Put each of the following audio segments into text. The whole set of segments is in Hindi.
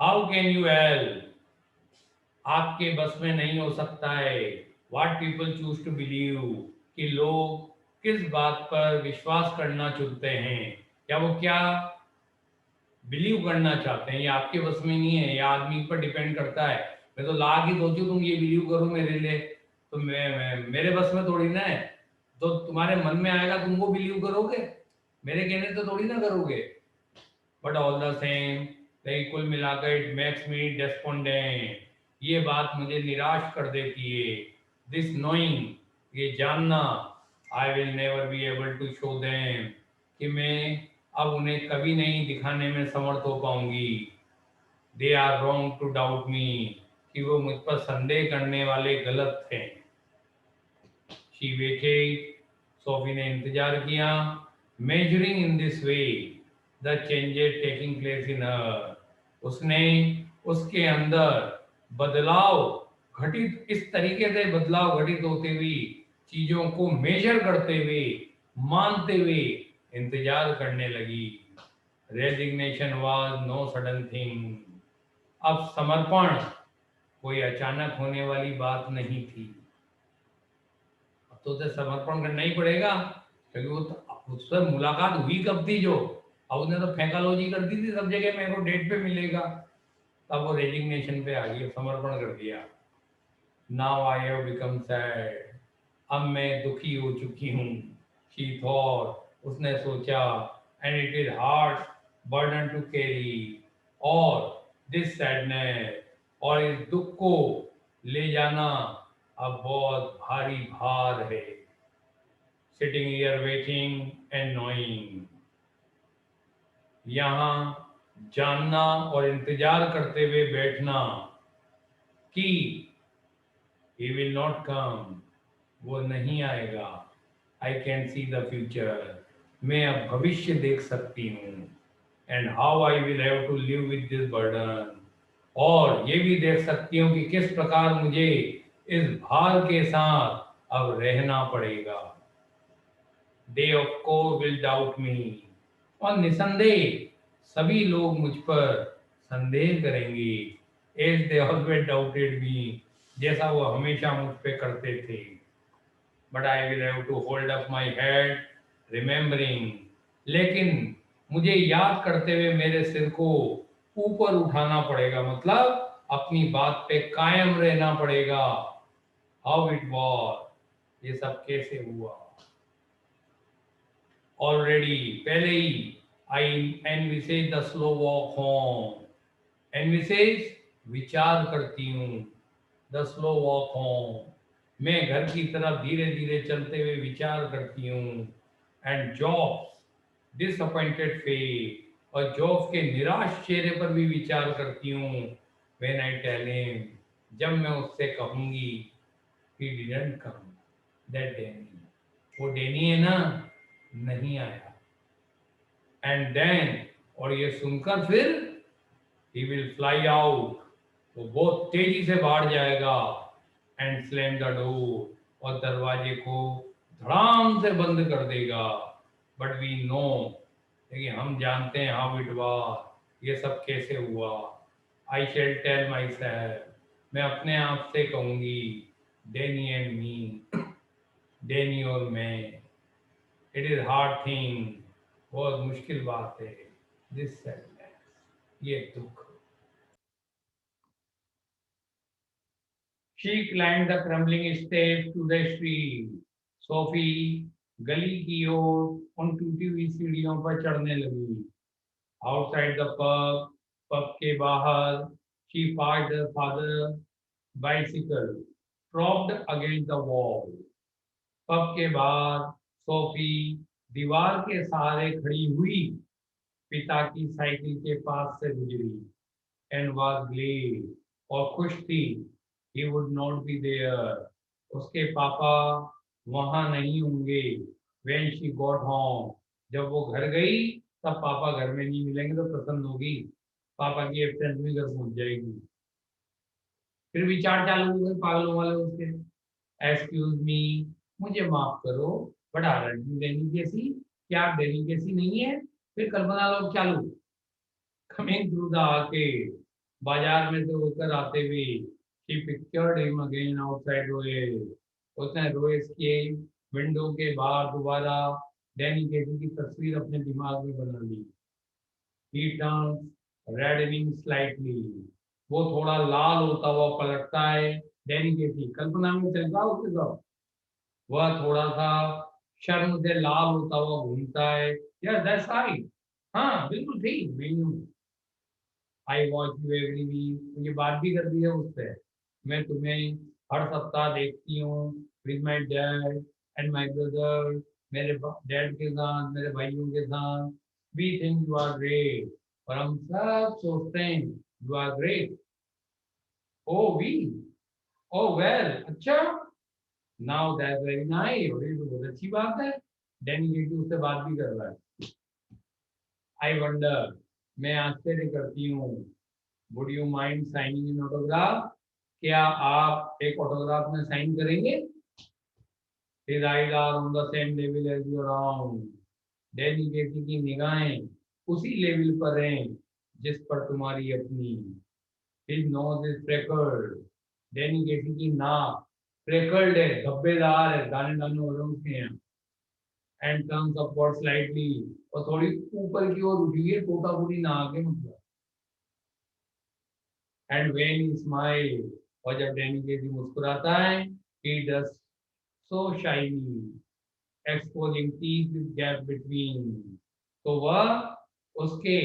How can you help? आपके बस में नहीं हो सकता है। What people choose to believe, कि लोग किस बात पर विश्वास करना चुनते हैं, या वो क्या बिलीव करना चाहते हैं, ये आपके बस में नहीं है, ये आदमी पर डिपेंड करता है। मैं तो ला के सोचूं तुम ये बिलीव करो मेरे लिए, तो मैं मेरे बस में थोड़ी ना है। तो तुम्हारे मन में आएगा तुम वो बिलीव करोगे, मेरे कहने तो थोड़ी ना करोगे। बट ऑल द सेम, कुल मिलाकर इट मेक्स मी डेस्पोंडेंट, ये बात मुझे निराश कर देती है। दिस नोइंग, ये जानना, I will never be able to show them, कि मैं अब उन्हें कभी नहीं दिखाने में समर्थ हो पाऊंगी। They are wrong to doubt me, कि वो मुझ पर संदेह करने वाले गलत थे। शी वेटेड, सोफी ने इंतजार किया, measuring in this way the changes taking place in her, उसने उसके अंदर बदलाव घटित, इस तरीके से बदलाव घटित होते हुए, चीजों को मेजर करते हुए, मानते हुए इंतजार करने लगी। Resignation was no sudden thing, अब समर्पण कोई अचानक होने वाली बात नहीं थी। अब तो उसे समर्पण करना ही पड़ेगा, क्योंकि वो तो उससे मुलाकात हुई कब थी जो, अब उसने तो फेंकालोजी कर दी थी सब जगह, मेरे को डेट पे मिलेगा। तब वो रेजिग्नेशन पे आ गई, समर्पण कर दिया। Now I have become sad, अब मैं दुखी हो चुकी हूँ। शी थॉट, उसने सोचा, and it is hard burden to carry, और दिस सैडनेस, और इस दुख को ले जाना अब बहुत भारी भार है। Sitting here waiting and knowing, यहाँ जानना और इंतजार करते हुए बैठना कि he will not come, वो नहीं आएगा। I can see the future, मैं अब भविष्य देख सकती हूँ। And how I will have to live with this burden, और ये भी देख सकती हूँ कि किस प्रकार मुझे इस भार के साथ अब रहना पड़ेगा। They of course will doubt me, और निसंदेह सभी लोग मुझ पर संदेह करेंगे। As they always doubted me, जैसा वो हमेशा मुझ पे करते थे। But I will have to hold up my head, remembering, लेकिन मुझे याद करते हुए मेरे सिर को ऊपर उठाना पड़ेगा, मतलब अपनी बात पे कायम रहना पड़ेगा। How it was, ये सब कैसे हुआ। Already, पहले ही, I envisage the slow walk home, envisage विचार करती हूँ, द स्लो वॉक होम, मैं घर की तरफ धीरे धीरे चलते हुए विचार करती हूँ। एंड जॉब्स डिसअपॉइंटेड फेस, और जॉब के निराश चेहरे पर भी विचार करती हूँ। व्हेन आई टेल हिम, जब मैं उससे कहूँगी, he didn't come, that Danny, वो डैनी है ना, नहीं आया। एंड देन, और ये सुनकर फिर, ही विल फ्लाई आउट, वो बहुत तेजी से बाहर जाएगा। एंड स्लैम द डोर, और दरवाजे को धड़ाम से बंद कर देगा। बट वी नो, लेकिन हम जानते हैं, हाउ इट वाज, ये सब कैसे हुआ। I shall tell myself, मैं अपने आप से कहूंगी, डैनी एंड मी, डैनी और मैं। इट इज हार्ड थिंग, बहुत मुश्किल बात है। दिस सैडनेस, ये दुख। She climbed the crumbling steps to the street. Sophie गली की ओर उन टूटी हुई सीढ़ियों पर चढ़ने लगी। Outside the pub, पब के बाहर, she parked her father's bicycle, propped against the wall. Pub के बाहर सोफी दीवार के सहारे खड़ी हुई पिता की साइकिल के पास से गुजरी। एंड वाज ग्लेड, और खुश थी, he would not be there, उसके पापा वहां नहीं होंगे। when she got home, जब वो घर गई तब पापा घर में नहीं मिलेंगे, तो प्रसन्न होगी, पापा की एब्सेंस में घर पहुंच जाएगी। फिर विचार चालू हो गए पागलों वाले उसके, एक्सक्यूज मी, मुझे माफ करो, बट आरंट डेनी जैसी, क्या आप डेनी जैसी नहीं है। फिर कल्पना लोग चालू, कमिंग थ्रू द आर्केड, बाजार में से होकर आते हुए she pictured him again outside रोए, उसने रोएस के विंडो के बाहर दोबारा डैनी केटी की तस्वीर अपने दिमाग में बना ली। ही टर्न्स रेडनिंग स्लाइटली, वो थोड़ा लाल होता हुआ पलटता है। डैनी केटी कल्पना में चल रहा उसके साथ, वह थोड़ा सा शर्म से लाल होता हुआ घूमता है। यस दैट्स राइट, हाँ बिल्कुल ठीक, मैं हूँ। I watch you every week, ये बात भी कर दी है उससे, मैं तुम्हें हर सप्ताह देखती हूँ with my dad and my brother, मेरे डैड के साथ, मेरे भाइयों के साथ। We think you are great, और हम सब सोचते हैं you are great. Oh we, oh well, अच्छा, नाउ दैट्स वेरी नाइस, और ये तो बहुत अच्छी बात है। डैनी जेठी उससे बात भी कर रहा है। आई वंडर, मैं आश्चर्य करती हूँ, would you mind signing in autograph, क्या आप एक ऑटोग्राफ में साइन करेंगे? His eyes are on the same level as your own. Danny जेठी की निगाहें उसी लेवल पर हैं जिस पर तुम्हारी अपनी। His nose is freckled. Danny जेठी की नाक फ्रेकल्ड है, धब्बेदार है, दाने दाने हो रहे हैं उसके यहाँ। एंड टर्न्स अपवर्ड स्लाइटली, और थोड़ी ऊपर की ओर उठी है, टोटा फूटी नाक है मतलब। एंड व्हेन ही स्माइल, और जब डैनी जेठी मुस्कुराता है, he does so shiny, exposing teeth with gap between, तो वह उसके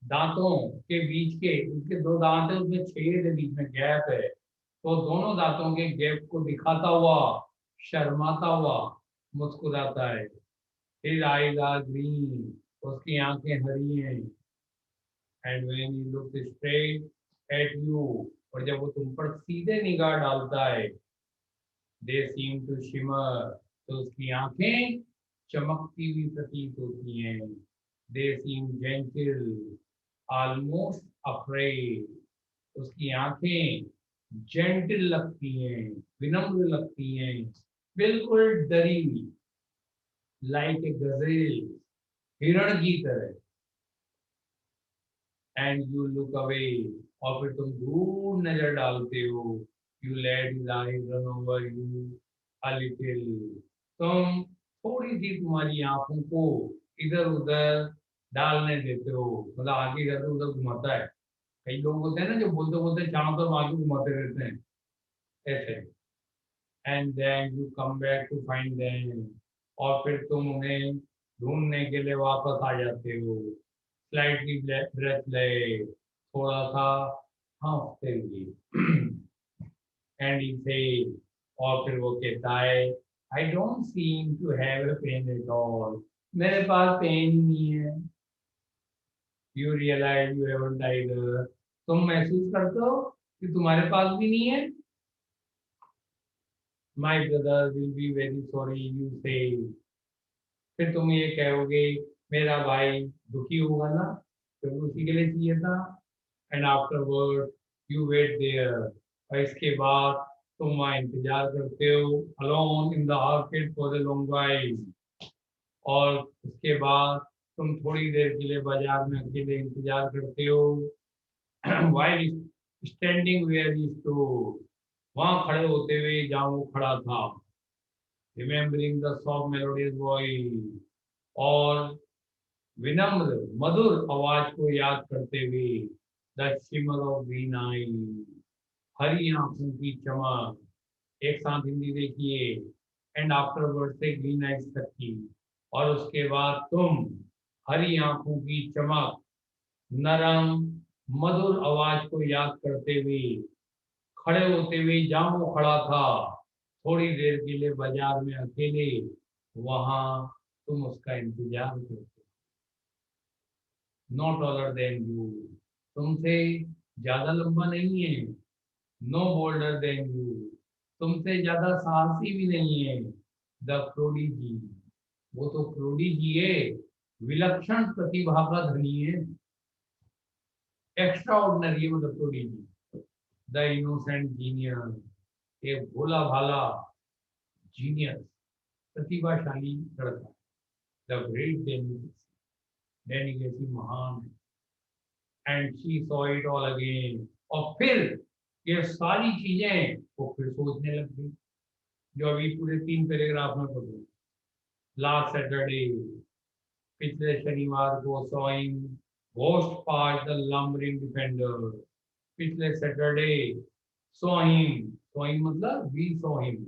दांतों के बीच के, उसके दो दांत है, उसमें छेद है, बीच में गैप है, तो दोनों दांतों के गैप को दिखाता हुआ, शर्माता हुआ मुस्कुराता है। His eyes are green, उसकी आंखें हरी हैं। And when he looks straight at you, और जब वो तुम पर सीधे निगाह डालता है, दे सीम टू शिमर, तो उसकी आंखें चमकती हुई प्रतीत होती हैं। दे सीम जेंटल, ऑलमोस्ट अफ्रेड, उसकी आंखें जेंटल लगती हैं, विनम्र लगती हैं, बिल्कुल डरी हुई, लाइक ए गजेल, हिरण की तरह। एंड यू लुक अवे, और फिर तुम दूर नजर डालते हो। You let his eyes run over you a little, तुम थोड़ी सी तुम्हारी आंखों को इधर उधर डालने देते हो, मतलब आगे इधर उधर घुमाता है। कई लोग होते हैं ना जो बोलते बोलते चारों तरफ आगे घुमाते रहते हैं, ऐसे। And then you come back to find them, और फिर तुम उन्हें ढूंढने के लिए वापस आ जाते हो। स्लाइटली ब्रेथलेस, थोड़ा सा हाँफते हुए। एंड ही से, और फिर वो कहता है, I don't seem to have a pen at all, मेरे पास पेन ही नहीं है। You realise you haven't either, तुम महसूस करते हो कि तुम्हारे पास भी नहीं है। My brother will be very sorry, you से, फिर तुम ये कहोगे मेरा भाई दुखी होगा ना, तो उसी के लिए चाहिए था। And afterward you wait there, और इसके बाद तुम वहाँ इंतजार करते हो, alone in the arcade for the long while, और उसके बाद तुम थोड़ी देर के लिए बाजार में अकेले इंतजार करते हो। While standing where he stood, वहाँ खड़े होते हुए जहाँ वो खड़ा था। Remembering the soft melodious voice, और विनम्र मधुर आवाज को याद करते हुए। The shimmer of green eye, हरी आंखों की चमक, एक साथ हिंदी देखिए। एंड आफ्टरवर्ड से ग्रीन आइज तक की, और उसके बाद तुम हरी आंखों की चमक, नरम मधुर आवाज को याद करते हुए, खड़े होते हुए जहाँ वो खड़ा था थोड़ी देर के लिए बाजार में अकेले, वहां तुम उसका इंतजार करते। नो टॉलर देन यू, तुमसे ज्यादा लंबा नहीं है। नो बोल्डर देन यू, तुमसे ज्यादा साहसी भी नहीं है। द प्रोडिजी, वो तो प्रोडिजी है, विलक्षण प्रतिभा का धनी है। एक्स्ट्रा ऑर्डिनरी है मतलब प्रोडिजी। द इनोसेंट जीनियस, एक भोला भाला जीनियस, प्रतिभाशाली लड़का। द ग्रेट डेनिकेसी, महान। And she saw it all again, और फिर ये सारी चीजें वो फिर सोचने लग गई, जो अभी पूरे 3 पैराग्राफ में पढ़ी। लास्ट सैटरडे, पिछले शनिवार को sawing ghost part the lumbering defender. पिछले सैटरडे सॉइंग, सॉइंग मतलब वी सॉ हिम,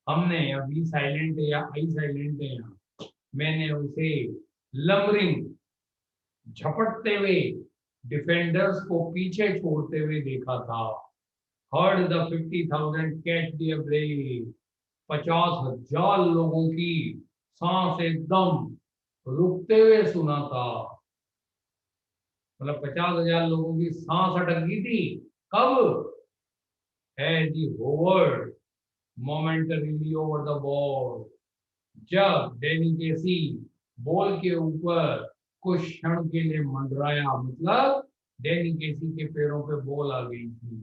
हमने, या वी साइलेंट है या आई साइलेंट है यहाँ, मैंने उसे लंबरिंग, झपटते हुए, डिफेंडर्स को पीछे छोड़ते हुए देखा था। Heard the 50,000 catch their breath, 50,000 लोगों की सांस एकदम रुकते हुए सुना था। मतलब 50,000 लोगों की सांस अटक गई थी। कब? As he hovered momentarily over the ball, जब डैनी केसी बॉल के ऊपर कुछ क्षण के लिए मंडराया, मतलब डैनी केसी के पैरों पे बॉल आ गई थी,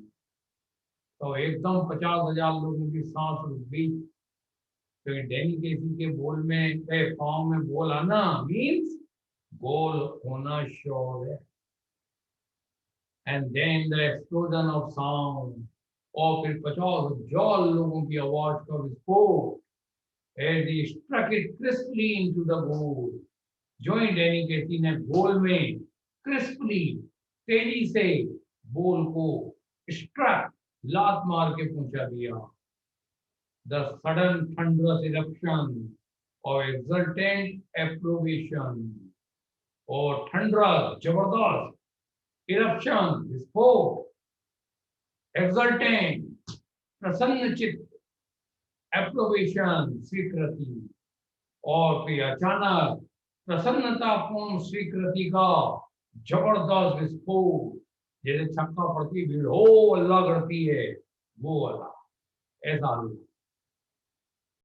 तो एकदम 50,000 लोगों की सांस रुक गई। तो डैनी केसी के बॉल में, पाँव में बॉल आना मीन्स गोल होना श्योर है। And then the explosion of sound, और फिर 50,000 लोगों की आवाज का विस्फोट, as he struck it crisply into the goal, जो ही डैनी केसी ने गोल में क्रिस्पली, तेजी से बॉल को स्ट्रक, लात मार के पहुंचा दिया। The sudden thunderous eruption of exultant approbation, और थंडरस जबरदस्त, इरप्शन विस्फोट, एक्सल्टेंट प्रसन्नचित्त, एप्रोवेशन स्वीकृति, और फिर अचानक प्रसन्नतापूर्ण स्वीकृति का जबरदस्त विस्फोट, जैसे छक्का पड़ती भीड़ हो अल्लाह करती है, वो वाला, ऐसा हुआ।